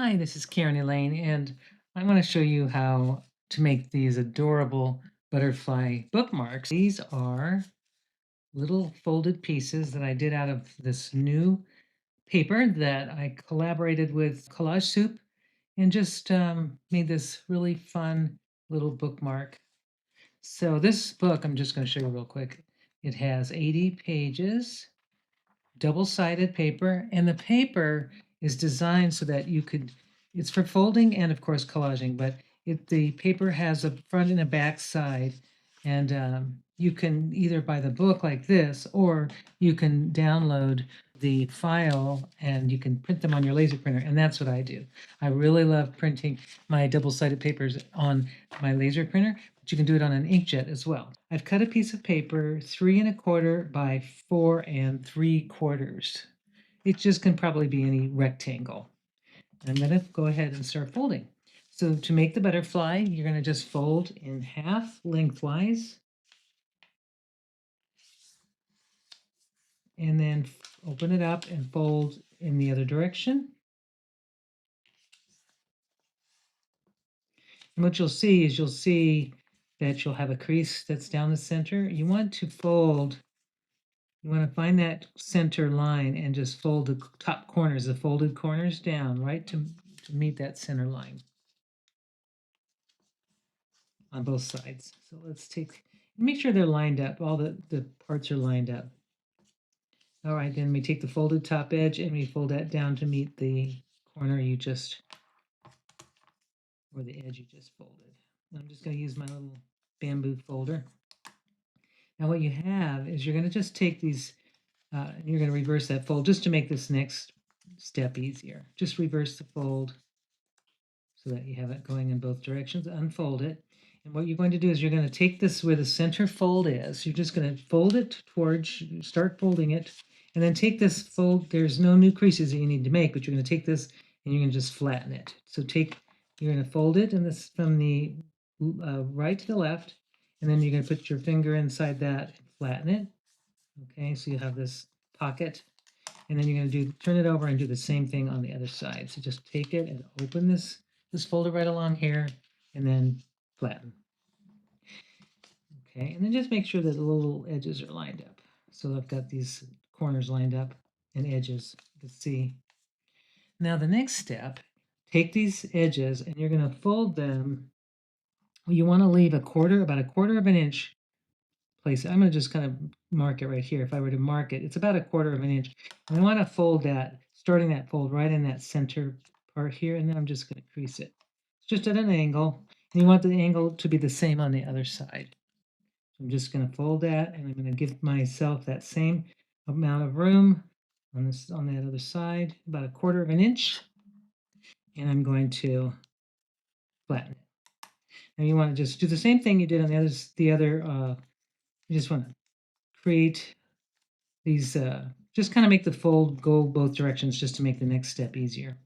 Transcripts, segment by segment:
Hi, this is Karen Elaine, and I want to show you how to make these adorable butterfly bookmarks. These are little folded pieces that I did out of this new paper that I collaborated with Collage Soup and just made this really fun little bookmark. So this book, I'm just going to show you real quick. It has 80 pages, double-sided paper, and the paper is designed so that it's for folding and of course collaging, but the paper has a front and a back side, and you can either buy the book like this, or you can download the file and you can print them on your laser printer, and that's what I do. I really love printing my double-sided papers on my laser printer, but you can do it on an inkjet as well. I've cut a piece of paper 3 1/4 by 4 3/4. It just can probably be any rectangle. I'm going to go ahead and start folding. So to make the butterfly, you're going to just fold in half lengthwise, and then open it up and fold in the other direction. And what you'll see that you'll have a crease that's down the center. You want to find that center line and just fold the top corners, the folded corners down, right, to meet that center line on both sides. So let's make sure they're lined up, all the parts are lined up. All right, then we take the folded top edge and we fold that down to meet the corner or the edge you just folded. I'm just going to use my little bamboo folder. Now what you have is you're going to just take these, you're going to reverse that fold just to make this next step easier. Just reverse the fold so that you have it going in both directions. Unfold it. And what you're going to do is you're going to take this where the center fold is. You're just going to fold it towards, start folding it, and then take this fold. There's no new creases that you need to make, but you're going to take this and you're going to just flatten it. So you're going to fold it and this from the right to the left, and then you're going to put your finger inside that and flatten it. Okay, so you have this pocket, and then you're going to turn it over and do the same thing on the other side. So just take it and open this folder right along here, and then flatten. Okay, and then just make sure that the little edges are lined up. So I've got these corners lined up and edges, you can see. Now the next step, take these edges and you're going to fold them. You want to leave about a quarter of an inch place. I'm going to just kind of mark it right here. If I were to mark it, it's about a quarter of an inch. And I want to fold that, starting that fold right in that center part here, and then I'm just going to crease it. It's just at an angle, and you want the angle to be the same on the other side. So I'm just going to fold that, and I'm going to give myself that same amount of room on that other side, about a quarter of an inch, and I'm going to flatten it. Now you want to just do the same thing you did on the other. You just want to create these, just kind of make the fold go both directions just to make the next step easier.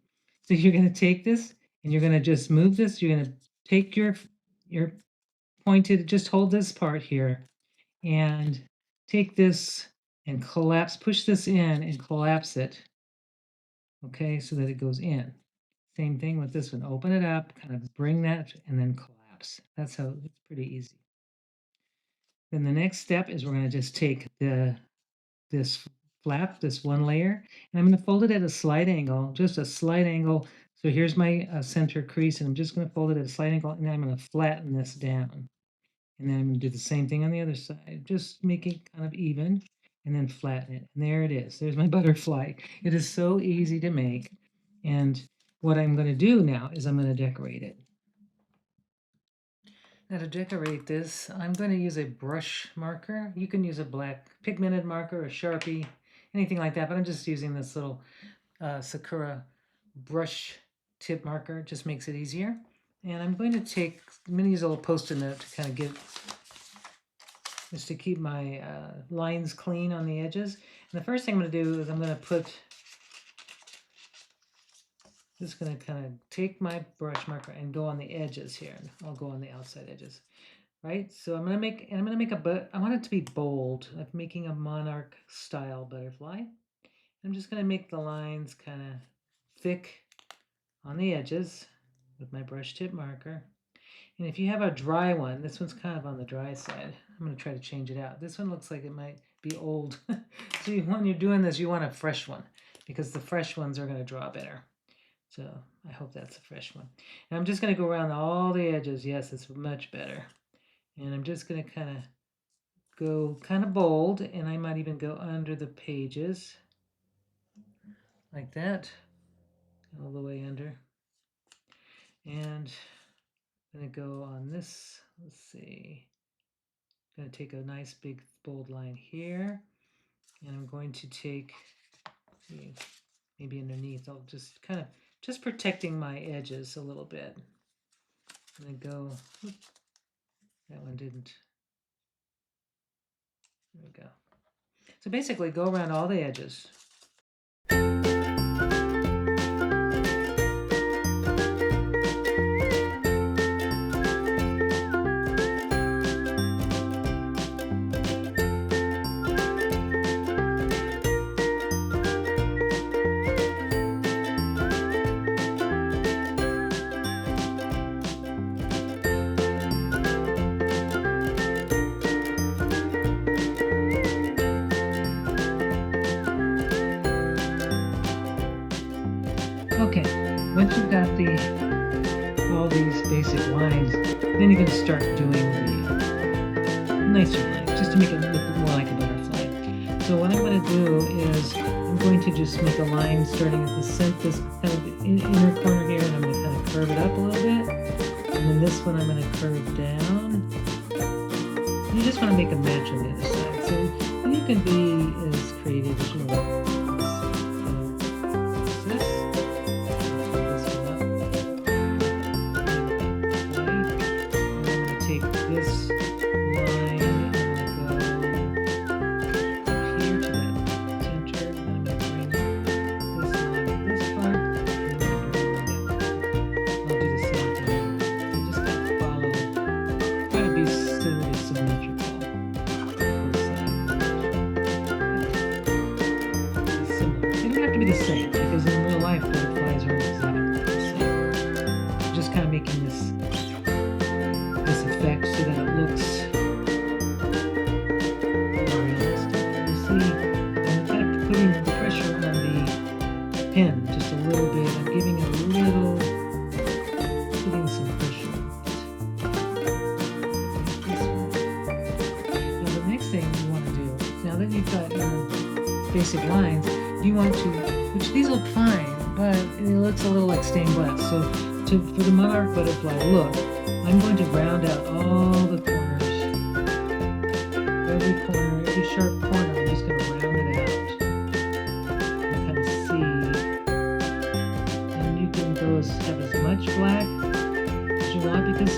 So you're going to take this and you're going to just move this. You're going to take your pointed, just hold this part here and take this and push this in and collapse it. Okay, so that it goes in. Same thing with this one. Open it up, kind of bring that, and then collapse. That's how it's pretty easy. Then the next step is we're going to just take this flap, this one layer, and I'm going to fold it at a slight angle, just a slight angle. So here's my center crease, and I'm just going to fold it at a slight angle, and then I'm going to flatten this down. And then I'm going to do the same thing on the other side. Just make it kind of even, and then flatten it. And there it is. There's my butterfly. It is so easy to make. And what I'm going to do now is I'm going to decorate it. Now to decorate this, I'm going to use a brush marker. You can use a black pigmented marker, a Sharpie, anything like that, but I'm just using this little Sakura brush tip marker. It just makes it easier. And I'm going to use a little Post-it note to kind of just to keep my lines clean on the edges. And the first thing I'm going to do is I'm going to just going to kind of take my brush marker and go on the edges here. And I'll go on the outside edges. Right, so I'm going to make I want it to be bold. I'm making a monarch style butterfly. I'm just going to make the lines kind of thick on the edges with my brush tip marker. And if you have a dry one, this one's kind of on the dry side. I'm going to try to change it out. This one looks like it might be old. So when you're doing this, you want a fresh one because the fresh ones are going to draw better. So I hope that's a fresh one. And I'm just going to go around all the edges. Yes, it's much better. And I'm just going to kind of go kind of bold, and I might even go under the pages like that, all the way under. And I'm going to go on this, let's see, I'm going to take a nice big bold line here, and I'm going to take, maybe underneath, I'll just kind of, just protecting my edges a little bit. I'm going to go, oops, that one didn't, there we go. So basically go around all the edges. Okay, once you've got all these basic lines, then you can start doing the nicer lines, just to make it look more like a butterfly. So what I'm going to do is I'm going to just make a line starting at the center, this kind of inner corner here, and I'm going to kind of curve it up a little bit. And then this one I'm going to curve down. You just want to make a match on the other side. So you can be as creative as you want. This line, I'm going to go up here to that center, and I'm going to bring this line to this part, and then I'm going to bring it down. I'll do the same thing. So just kind of follow, try to be symmetrical. Similar. They don't have to be the same, because in real life, butterflies are exactly the same. Just kind of making this effect so that it looks more realistic. You see, I'm kind of putting the pressure on the pen just a little bit. I'm giving it a little, putting some pressure on it. Now the next thing you want to do, now that you've got your basic lines, you want to, which these look fine, but it looks a little like stained glass. So for the monarch butterfly look, I'm going to round out all the corners. Every corner, every sharp corner, I'm just going to round it out. And kind of see. And you can go have as much black as you want, because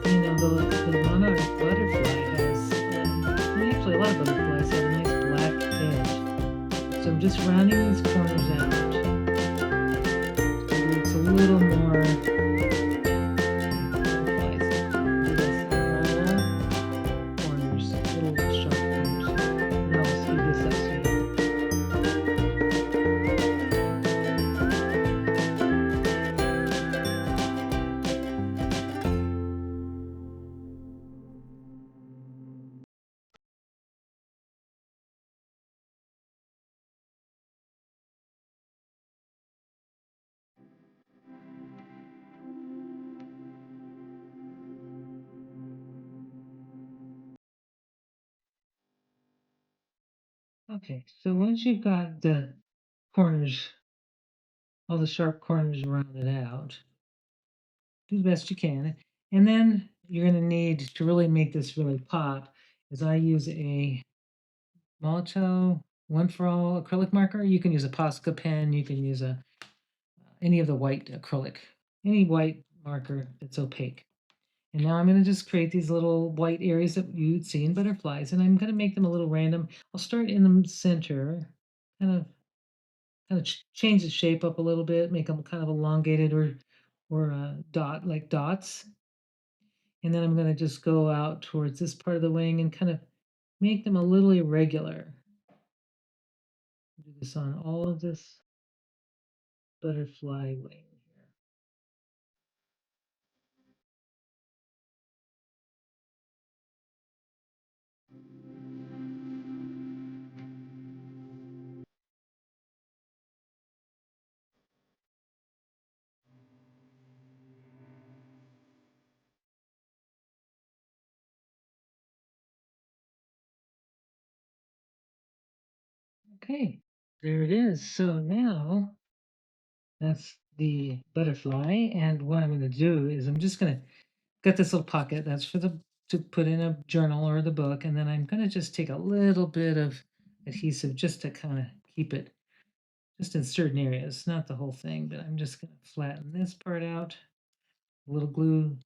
you know the monarch butterfly has, actually a lot of butterflies have a nice black edge. So I'm just rounding these corners out. So it looks a little more. Okay, so once you've got the corners, all the sharp corners rounded out, do the best you can. And then you're going to need to really make this really pop, is I use a Molotow One for All acrylic marker. You can use a Posca pen, you can use any of the white acrylic, any white marker that's opaque. And now I'm going to just create these little white areas that you'd see in butterflies, and I'm going to make them a little random. I'll start in the center, kind of change the shape up a little bit, make them kind of elongated or like dots. And then I'm going to just go out towards this part of the wing and kind of make them a little irregular. Do this on all of this butterfly wing here. Okay, there it is. So now that's the butterfly. And what I'm going to do is I'm just going to got this little pocket that's for the to put in a journal or the book, and then I'm going to just take a little bit of adhesive just to kind of keep it just in certain areas, not the whole thing, but I'm just going to flatten this part out, a little glue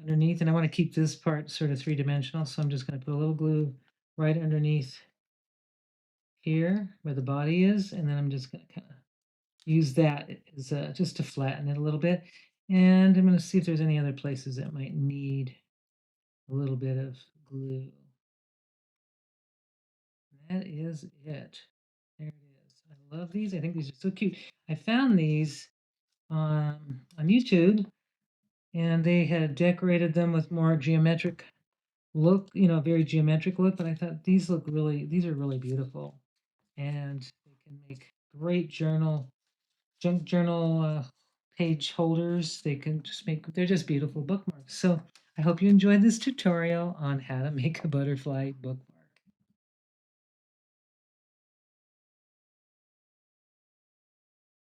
underneath, and I want to keep this part sort of three-dimensional, so I'm just going to put a little glue right underneath here where the body is, and then I'm just going to kind of use that as just to flatten it a little bit, and I'm going to see if there's any other places that might need a little bit of glue. That is it. There it is. I love these. I think these are so cute. I found these on YouTube, and they had decorated them with more geometric look, very geometric look. But I thought these are really beautiful, and they can make great junk journal page holders. They're just beautiful bookmarks. So I hope you enjoyed this tutorial on how to make a butterfly bookmark.